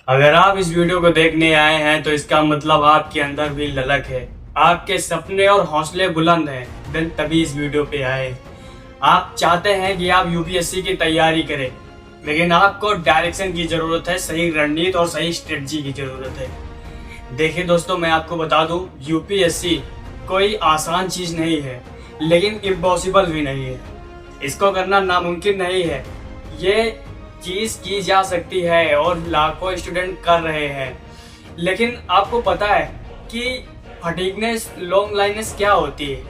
अगर आप इस वीडियो को देखने आए हैं तो इसका मतलब आपके अंदर भी ललक है, आपके सपने और हौसले बुलंद हैं, देन तभी इस वीडियो पे आए। आप चाहते हैं कि आप यूपीएससी की तैयारी करें, लेकिन आपको डायरेक्शन की जरूरत है, सही रणनीति और सही स्ट्रेटजी की जरूरत है। देखिए दोस्तों, मैं आपको बता दूं, यूपीएससी कोई आसान चीज नहीं है, लेकिन इम्पॉसिबल भी नहीं है। इसको करना नामुमकिन नहीं है। ये चीज की जा सकती है और लाखों स्टूडेंट कर रहे हैं। लेकिन आपको पता है कि फटीगनेस, लॉन्ग लाइनेस क्या होती है?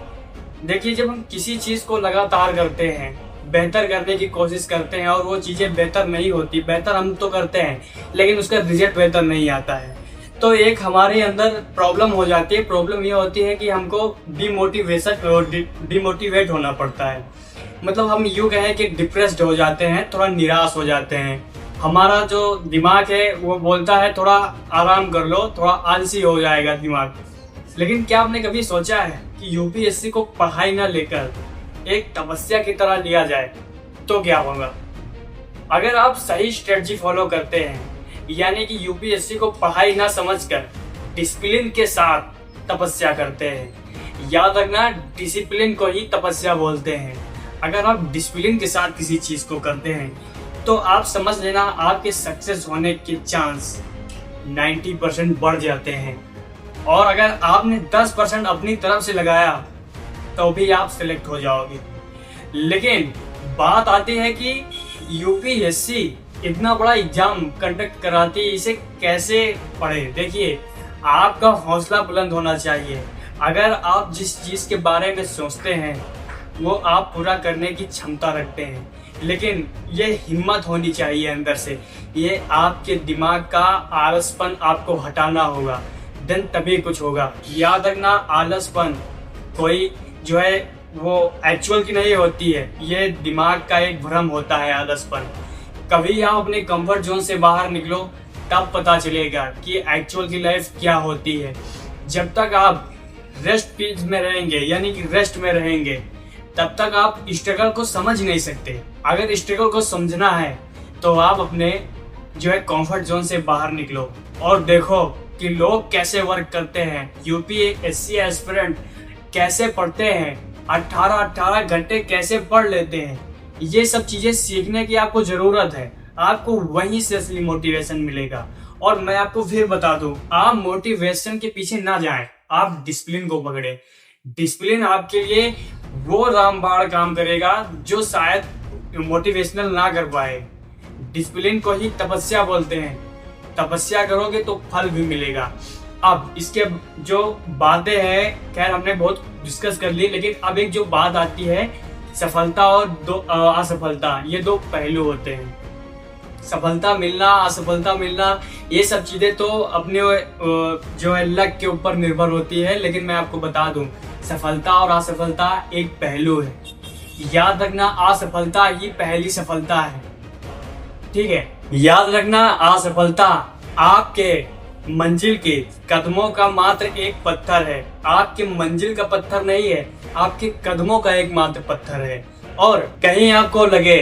देखिए, जब हम किसी चीज को लगातार करते हैं, बेहतर करने की कोशिश करते हैं और वो चीजें बेहतर नहीं होती, बेहतर हम तो करते हैं लेकिन उसका रिजल्ट बेहतर नहीं आता है, तो एक हमारे अंदर प्रॉब्लम हो जाती है। प्रॉब्लम ये होती है कि हमको डिमोटिवेट होना पड़ता है। मतलब हम यूँ कहें कि डिप्रेस्ड हो जाते हैं, थोड़ा निराश हो जाते हैं। हमारा जो दिमाग है वो बोलता है थोड़ा आराम कर लो, थोड़ा आलसी हो जाएगा दिमाग। लेकिन क्या आपने कभी सोचा है कि यूपीएससी को पढ़ाई ना लेकर एक तपस्या की तरह लिया जाए तो क्या होगा? अगर आप सही स्ट्रेटजी फॉलो करते हैं, यानी कि यूपीएससी को पढ़ाई ना समझकर डिसिप्लिन के साथ तपस्या करते हैं। याद रखना, डिसिप्लिन को ही तपस्या बोलते हैं। अगर आप डिसिप्लिन के साथ किसी चीज को करते हैं तो आप समझ लेना आपके सक्सेस होने के चांस 90% बढ़ जाते हैं। और अगर आपने 10% अपनी तरफ से लगाया तो भी आप सिलेक्ट हो जाओगे। लेकिन बात आती है कि यूपीएससी इतना बड़ा एग्जाम कंडक्ट कराती है, इसे कैसे पढ़े? देखिए, आपका हौसला बुलंद होना चाहिए। अगर आप जिस चीज के बारे में सोचते हैं वो आप पूरा करने की क्षमता रखते हैं, लेकिन ये हिम्मत होनी चाहिए अंदर से। ये आपके दिमाग का आलसपन आपको हटाना होगा, देन तभी कुछ होगा। याद रखना, आलसपन कोई जो है वो एक्चुअल की नहीं होती है, ये दिमाग का एक भ्रम होता है आलसपन। कभी आप अपने कंफर्ट जोन से बाहर निकलो, तब पता चलेगा कि एक्चुअल की लाइफ क्या होती है। जब तक आप रेस्ट पीस में रहेंगे, यानी कि रेस्ट में रहेंगे, तब तक आप स्ट्रगल को समझ नहीं सकते। अगर स्ट्रगल को समझना है तो आप अपने जो है कंफर्ट जोन से बाहर निकलो और देखो कि लोग कैसे वर्क करते हैं। यूपीएससी एस्पिरेंट कैसे पढ़ते हैं, 18 घंटे कैसे पढ़ लेते हैं। ये सब चीजें सीखने की आपको जरूरत है। आपको वहीं से असली मोटिवेशन मिलेगा। और मैं आपको फिर बता दूं, आप मोटिवेशन के पीछे ना जाएं, आप डिसिप्लिन को पकड़े। डिसिप्लिन आपके लिए वो रामबाण काम करेगा जो शायद मोटिवेशनल ना कर पाए। डिसिप्लिन को ही तपस्या बोलते हैं। तपस्या करोगे तो फल भी मिलेगा। अब इसके जो बातें हैं, खैर हमने बहुत डिस्कस कर ली, लेकिन अब एक जो बात आती है, सफलता और असफलता, ये दो पहलू होते हैं। सफलता मिलना, असफलता मिलना, ये सब चीजें तो अपने जो है लक के ऊपर निर्भर होती है। लेकिन मैं आपको बता दूं, सफलता और असफलता एक पहलू है। याद रखना, असफलता ही पहली सफलता है। ठीक है, याद रखना, असफलता आपके मंजिल के कदमों का मात्र एक पत्थर है। आपके मंजिल का पत्थर नहीं है, आपके कदमों का एक मात्र पत्थर है। और कहीं आपको लगे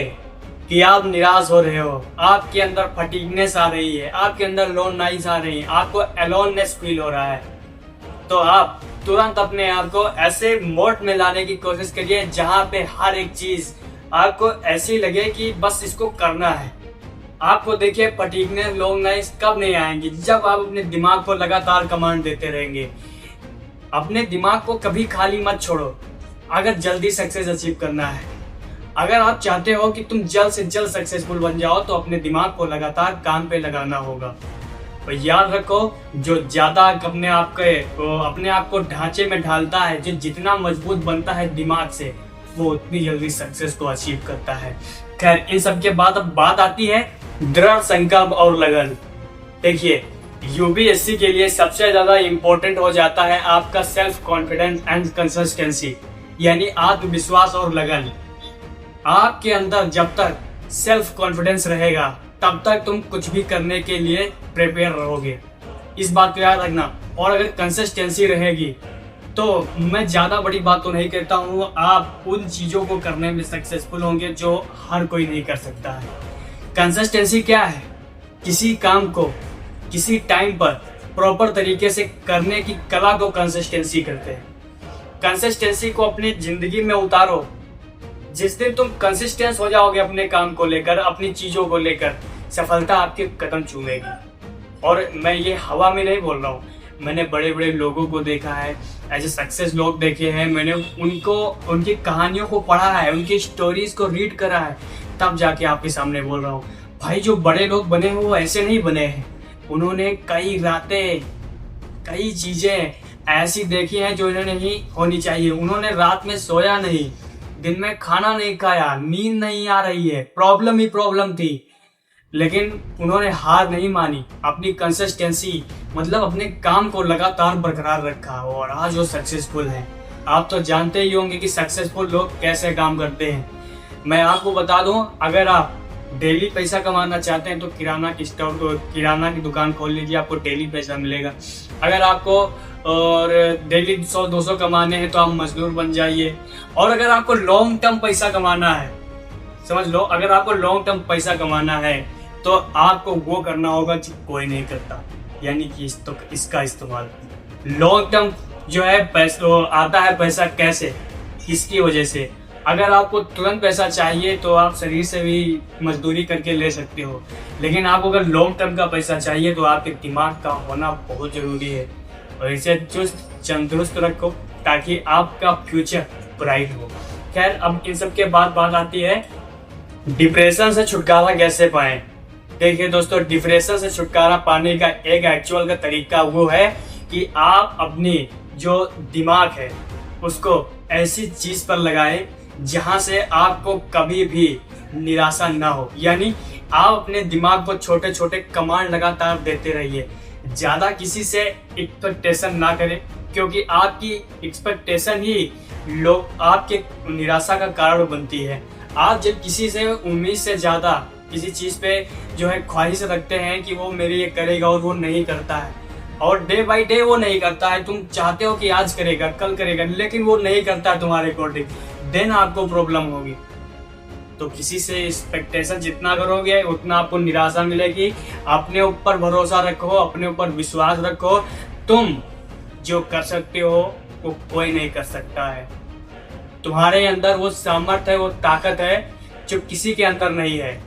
कि आप निराश हो रहे हो, आपके अंदर फटीगनेस आ रही है, आपके अंदर लोननेस आ रही है, आपको अलोननेस फील हो रहा है, तो आप तुरंत अपने आप को ऐसे मोड में लाने की कोशिश करिए जहां पे हर एक चीज आपको ऐसी लगे कि बस इसको करना है। आपको देखिए, फटीगनेस, लोननेस कब नहीं आएंगी? जब आप अपने दिमाग को लगातार कमांड देते रहेंगे। अपने दिमाग को कभी खाली मत छोड़ो अगर जल्दी सक्सेस अचीव करना है। अगर आप चाहते हो कि तुम जल्द से जल्द सक्सेसफुल बन जाओ तो अपने दिमाग को लगातार काम पे लगाना होगा। और याद रखो, जो ज्यादा अपने आप को ढांचे में ढालता है, जो जितना मजबूत बनता है दिमाग से, वो उतनी जल्दी सक्सेस को अचीव करता है। खैर, इन सब के बाद अब बात आती है दृढ़ संकल्प और लगन। देखिए, यूपीएससी के लिए सबसे ज्यादा इंपॉर्टेंट हो जाता है आपका सेल्फ कॉन्फिडेंस एंड कंसिस्टेंसी, यानी आत्मविश्वास और लगन। आपके अंदर जब तक सेल्फ कॉन्फिडेंस रहेगा तब तक तुम कुछ भी करने के लिए प्रिपेयर रहोगे। इस बात को याद रखना। और अगर कंसिस्टेंसी रहेगी तो मैं ज्यादा बड़ी बात तो नहीं कहता हूँ, आप उन चीजों को करने में सक्सेसफुल होंगे जो हर कोई नहीं कर सकता है। कंसिस्टेंसी क्या है? किसी काम को किसी टाइम पर प्रॉपर तरीके से करने की कला को कंसिस्टेंसी कहते हैं। कंसिस्टेंसी को अपनी जिंदगी में उतारो। जिस दिन तुम कंसिस्टेंस हो जाओगे अपने काम को लेकर, अपनी चीजों को लेकर, सफलता आपके कदम चूमेगी। और मैं ये हवा में नहीं बोल रहा हूँ, मैंने बड़े बड़े लोगों को देखा है, ऐसे सक्सेस लोग देखे हैं, मैंने उनकी कहानियों को पढ़ा है, उनकी स्टोरीज को रीड करा है, तब जाके आपके सामने बोल रहा हूँ। भाई जो बड़े लोग बने हैं वो ऐसे नहीं बने हैं, उन्होंने कई रातें, कई चीजें ऐसी देखी हैं जो इन्हें नहीं होनी चाहिए। उन्होंने रात में सोया नहीं, दिन में खाना नहीं खाया, नींद नहीं आ रही है, प्रॉब्लम ही प्रॉब्लम थी, लेकिन उन्होंने हार नहीं मानी, अपनी कंसिस्टेंसी मतलब अपने काम को लगातार बरकरार रखा और आज वो सक्सेसफुल हैं। आप तो जानते ही होंगे कि सक्सेसफुल लोग कैसे काम करते हैं। मैं आपको बता दूं, अगर आप डेली पैसा कमाना चाहते हैं तो किराना की दुकान खोल लीजिए, आपको डेली पैसा मिलेगा। अगर आपको और डेली 100-200 कमाने हैं तो आप मजदूर बन जाइए। और अगर आपको लॉन्ग टर्म पैसा कमाना है, समझ लो, अगर आपको लॉन्ग टर्म पैसा कमाना है तो आपको वो करना होगा जो कोई नहीं करता, यानी कि इसका इस्तेमाल। लॉन्ग टर्म जो है पैसा आता है, पैसा कैसे, इसकी वजह से। अगर आपको तुरंत पैसा चाहिए तो आप शरीर से भी मजदूरी करके ले सकते हो, लेकिन आपको अगर लॉन्ग टर्म का पैसा चाहिए तो आपके दिमाग का होना बहुत जरूरी है और इसे चुस्त तंदुरुस्त रखो ताकि आपका फ्यूचर ब्राइट हो। खैर, अब इन सब के बाद बात आती है डिप्रेशन से छुटकारा कैसे पाएं। देखिए दोस्तों, डिप्रेशन से छुटकारा पाने का एक एक्चुअल का तरीका वो है कि आप अपनी जो दिमाग है उसको ऐसी चीज पर लगाएं जहां से आपको कभी भी निराशा ना हो। यानी आप अपने दिमाग को छोटे छोटे कमांड लगातार देते रहिए, ज्यादा किसी से एक्सपेक्टेशन ना करें, क्योंकि आपकी एक्सपेक्टेशन ही लोग आपके निराशा का कारण बनती है। आप जब किसी से उम्मीद से ज्यादा किसी चीज पे जो है ख्वाहिश रखते हैं कि वो मेरे लिए करेगा और वो नहीं करता है, और डे बाय डे वो नहीं करता है, तुम चाहते हो कि आज करेगा, कल करेगा, लेकिन वो नहीं करता है तुम्हारे अकॉर्डिंग, देन आपको प्रॉब्लम होगी। तो किसी से एक्सपेक्टेशन जितना करोगे उतना आपको निराशा मिलेगी। अपने ऊपर भरोसा रखो, अपने ऊपर विश्वास रखो। तुम जो कर सकते हो वो कोई नहीं कर सकता है। तुम्हारे अंदर वो सामर्थ्य है, वो ताकत है जो किसी के अंदर नहीं है।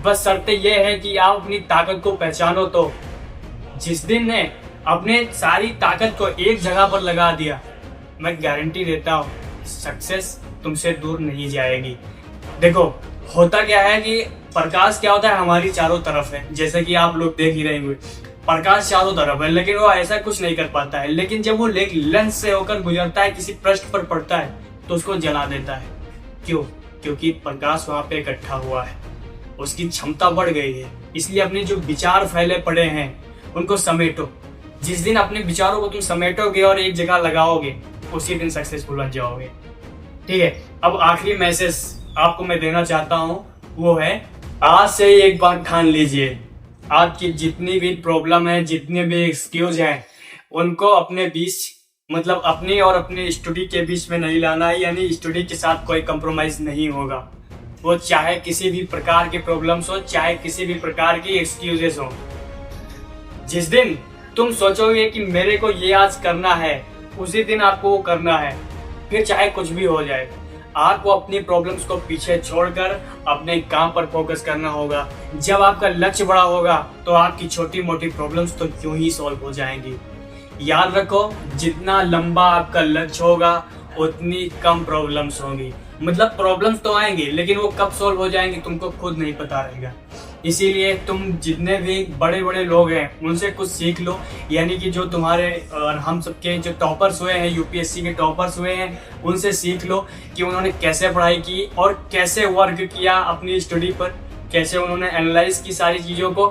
बस शर्त ये है कि आप अपनी ताकत को पहचानो। तो जिस दिन ने अपने सारी ताकत को एक जगह पर लगा दिया, मैं गारंटी देता हूँ सक्सेस तुमसे दूर नहीं जाएगी। देखो, होता क्या है कि प्रकाश क्या होता है, हमारी चारों तरफ है, जैसे कि आप लोग देख ही रहे होंगे, प्रकाश चारों तरफ है, लेकिन वो ऐसा कुछ नहीं कर पाता है। लेकिन जब वो लेंस से होकर गुजरता है, किसी पृष्ठ पर पड़ता है तो उसको जला देता है। क्यों? क्योंकि प्रकाश वहां पे इकट्ठा हुआ है, उसकी क्षमता बढ़ गई है। इसलिए अपने जो विचार फैले पड़े हैं उनको समेटो। जिस दिन अपने विचारों को तुम समेटोगे और एक जगह लगाओगे, उसी दिन सक्सेसफुल बन जाओगे। ठीक है, अब आखिरी मैसेज आपको मैं देना चाहता हूँ, वो है आज से ही एक बात ठान लीजिए, आपकी जितनी भी प्रॉब्लम है, जितने भी एक्सक्यूज हैं, उनको अपने बीच मतलब अपनी और अपने स्टडी के बीच में नहीं लाना है। यानी स्टडी के साथ कोई कंप्रोमाइज नहीं होगा, वो चाहे किसी भी प्रकार की प्रॉब्लम्स हो, चाहे किसी भी प्रकार की एक्सक्यूजेस हो। जिस दिन तुम सोचोगे कि मेरे को ये आज करना है, उसी दिन आपको वो करना है, फिर चाहे कुछ भी हो जाए। आपको अपनी प्रॉब्लम्स को पीछे छोड़कर अपने काम पर फोकस करना होगा। जब आपका लक्ष्य बड़ा होगा तो आपकी छोटी मोटी प्रॉब्लम्स तो यूं ही सॉल्व हो जाएंगी। याद रखो, जितना लंबा आपका लक्ष्य होगा उतनी कम प्रॉब्लम्स होंगी। मतलब प्रॉब्लम्स तो आएंगी, लेकिन वो कब सॉल्व हो जाएंगी तुमको खुद नहीं पता रहेगा। इसीलिए तुम जितने भी बड़े बड़े लोग हैं उनसे कुछ सीख लो। यानी कि जो तुम्हारे और हम सबके जो टॉपर्स हुए हैं, यूपीएससी के टॉपर्स हुए हैं, उनसे सीख लो कि उन्होंने कैसे पढ़ाई की और कैसे वर्क किया अपनी स्टडी पर, कैसे उन्होंने एनालाइज की सारी चीज़ों को।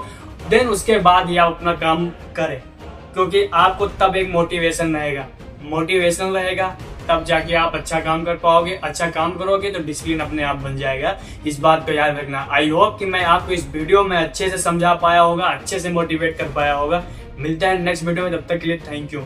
देन उसके बाद ही आप अपना काम करें, क्योंकि आपको तब एक मोटिवेशन रहेगा, तब जाके आप अच्छा काम कर पाओगे। अच्छा काम करोगे तो डिसिप्लिन अपने आप बन जाएगा। इस बात को याद रखना। आई होप कि मैं आपको इस वीडियो में अच्छे से समझा पाया होगा, अच्छे से मोटिवेट कर पाया होगा। मिलता है नेक्स्ट वीडियो में, तब तक के लिए थैंक यू।